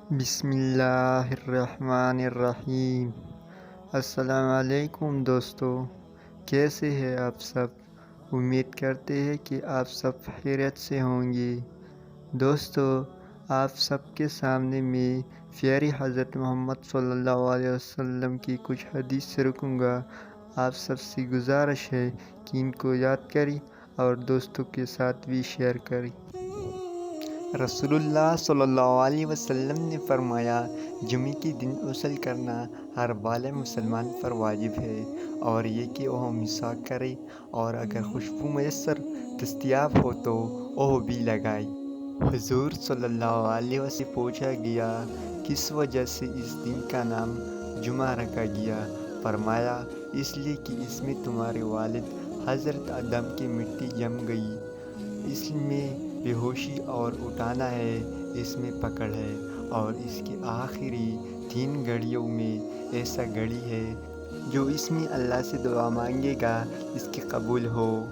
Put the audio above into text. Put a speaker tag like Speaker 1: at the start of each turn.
Speaker 1: बिस्मिल्लाहिर्रहमानिर्रहीम। अस्सलाम वालेकुम दोस्तों, कैसे हैं आप सब। उम्मीद करते हैं कि आप सब खैरियत से होंगे। दोस्तों, आप सबके सामने मैं प्यारे हज़रत मोहम्मद सल्लल्लाहु अलैहि वसल्लम की कुछ हदीस रखूँगा। आप सबसे गुजारिश है कि इनको याद करें और दोस्तों के साथ भी शेयर करें। रसूलुल्लाह सल्लल्लाहु अलैहि वसल्लम ने फरमाया, जुमे के दिन गुस्ल करना हर बाले मुसलमान पर वाजिब है, और ये कि वह मिसाक करे, और अगर खुशबू मैसर दस्तियाब हो तो वह भी लगाए। हुजूर सल्लल्लाहु अलैहि वसल्लम से पूछा गया, किस वजह से इस दिन का नाम जुमा रखा गया। फरमाया, इसलिए कि इसमें तुम्हारे वालिद हज़रत आदम की मिट्टी जम गई। इसमें बेहोशी और उठाना है, इसमें पकड़ है, और इसकी आखिरी 3 घड़ियों में ऐसा घड़ी है जो इसमें अल्लाह से दुआ मांगेगा इसकी कबूल हो।